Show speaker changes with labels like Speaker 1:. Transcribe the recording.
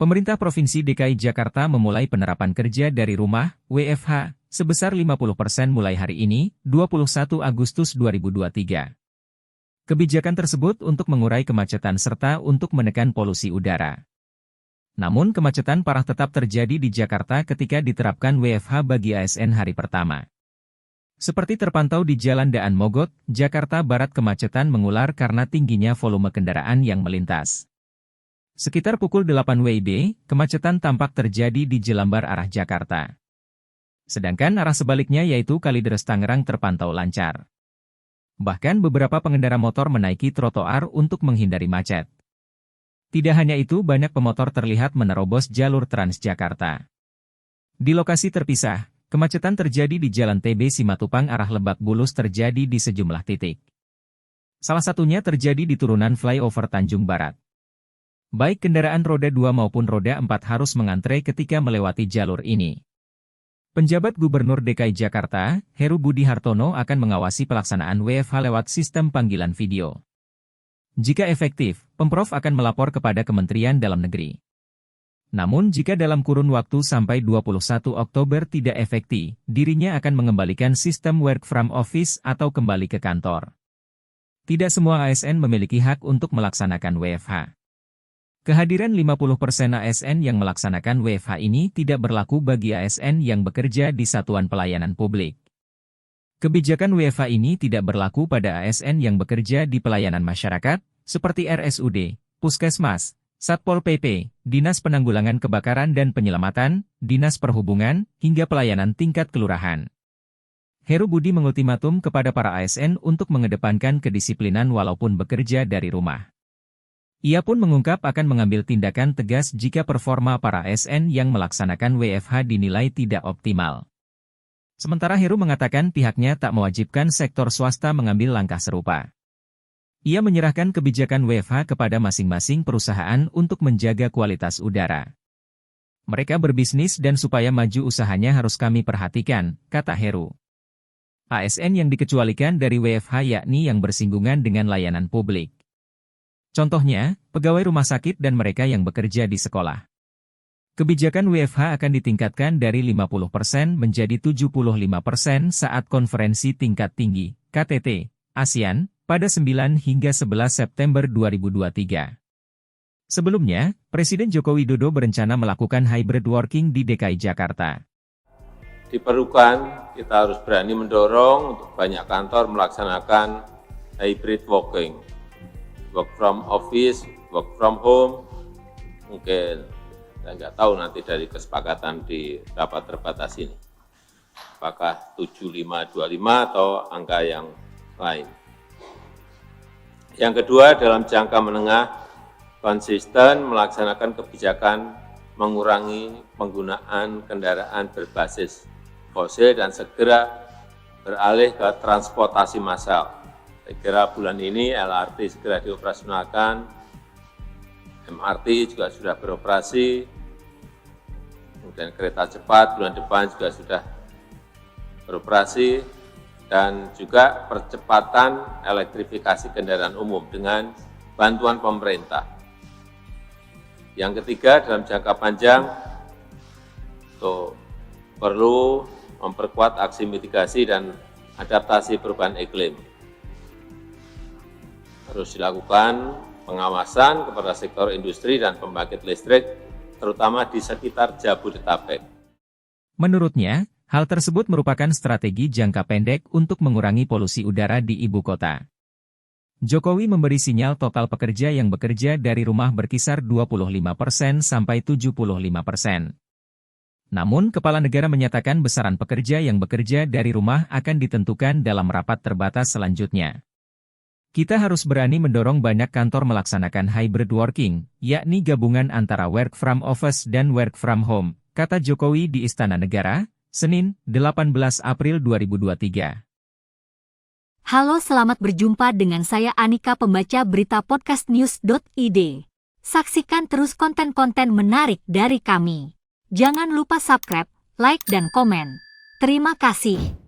Speaker 1: Pemerintah Provinsi DKI Jakarta memulai penerapan kerja dari rumah, WFH, sebesar 50% mulai hari ini, 21 Agustus 2023. Kebijakan tersebut untuk mengurai kemacetan serta untuk menekan polusi udara. Namun kemacetan parah tetap terjadi di Jakarta ketika diterapkan WFH bagi ASN hari pertama. Seperti terpantau di Jalan Daan Mogot, Jakarta Barat, kemacetan mengular karena tingginya volume kendaraan yang melintas. Sekitar pukul 8 WIB, kemacetan tampak terjadi di Jelambar arah Jakarta. Sedangkan arah sebaliknya yaitu Kalideres Tangerang terpantau lancar. Bahkan beberapa pengendara motor menaiki trotoar untuk menghindari macet. Tidak hanya itu, banyak pemotor terlihat menerobos jalur Transjakarta. Di lokasi terpisah, kemacetan terjadi di Jalan TB Simatupang arah Lebak Bulus terjadi di sejumlah titik. Salah satunya terjadi di turunan flyover Tanjung Barat. Baik kendaraan roda 2 maupun roda 4 harus mengantre ketika melewati jalur ini. Penjabat Gubernur DKI Jakarta, Heru Budi Hartono akan mengawasi pelaksanaan WFH lewat sistem panggilan video. Jika efektif, Pemprov akan melapor kepada Kementerian Dalam Negeri. Namun jika dalam kurun waktu sampai 21 Oktober tidak efektif, dirinya akan mengembalikan sistem work from office atau kembali ke kantor. Tidak semua ASN memiliki hak untuk melaksanakan WFH. Kehadiran 50% ASN yang melaksanakan WFH ini tidak berlaku bagi ASN yang bekerja di Satuan Pelayanan Publik. Kebijakan WFH ini tidak berlaku pada ASN yang bekerja di pelayanan masyarakat, seperti RSUD, Puskesmas, Satpol PP, Dinas Penanggulangan Kebakaran dan Penyelamatan, Dinas Perhubungan, hingga pelayanan tingkat kelurahan. Heru Budi mengultimatum kepada para ASN untuk mengedepankan kedisiplinan walaupun bekerja dari rumah. Ia pun mengungkap akan mengambil tindakan tegas jika performa para ASN yang melaksanakan WFH dinilai tidak optimal. Sementara Heru mengatakan pihaknya tak mewajibkan sektor swasta mengambil langkah serupa. Ia menyerahkan kebijakan WFH kepada masing-masing perusahaan untuk menjaga kualitas udara. Mereka berbisnis dan supaya maju usahanya harus kami perhatikan, kata Heru. ASN yang dikecualikan dari WFH yakni yang bersinggungan dengan layanan publik. Contohnya, pegawai rumah sakit dan mereka yang bekerja di sekolah. Kebijakan WFH akan ditingkatkan dari 50% menjadi 75% saat konferensi tingkat tinggi, KTT, ASEAN, pada 9 hingga 11 September 2023. Sebelumnya, Presiden Joko Widodo berencana melakukan hybrid working di DKI Jakarta.
Speaker 2: Diperlukan, kita harus berani mendorong untuk banyak kantor melaksanakan hybrid working. Work from office, work from home, mungkin saya nggak tahu nanti dari kesepakatan di rapat terbatas ini. Apakah 7525 atau angka yang lain. Yang kedua, dalam jangka menengah, konsisten melaksanakan kebijakan mengurangi penggunaan kendaraan berbasis fosil dan segera beralih ke transportasi massal. Saya kira bulan ini LRT segera dioperasionalkan, MRT juga sudah beroperasi, kemudian kereta cepat bulan depan juga sudah beroperasi, dan juga percepatan elektrifikasi kendaraan umum dengan bantuan pemerintah. Yang ketiga, dalam jangka panjang, perlu memperkuat aksi mitigasi dan adaptasi perubahan iklim. Harus dilakukan pengawasan kepada sektor industri dan pembangkit listrik, terutama di sekitar Jabodetabek.
Speaker 1: Menurutnya, hal tersebut merupakan strategi jangka pendek untuk mengurangi polusi udara di ibu kota. Jokowi memberi sinyal total pekerja yang bekerja dari rumah berkisar 25% sampai 75%. Namun, Kepala Negara menyatakan besaran pekerja yang bekerja dari rumah akan ditentukan dalam rapat terbatas selanjutnya. Kita harus berani mendorong banyak kantor melaksanakan hybrid working, yakni gabungan antara work from office dan work from home, kata Jokowi di Istana Negara, Senin, 18 April 2023.
Speaker 3: Halo, selamat berjumpa dengan saya Anika, pembaca berita podcastnews.id. Saksikan terus konten-konten menarik dari kami. Jangan lupa subscribe, like, dan komen. Terima kasih.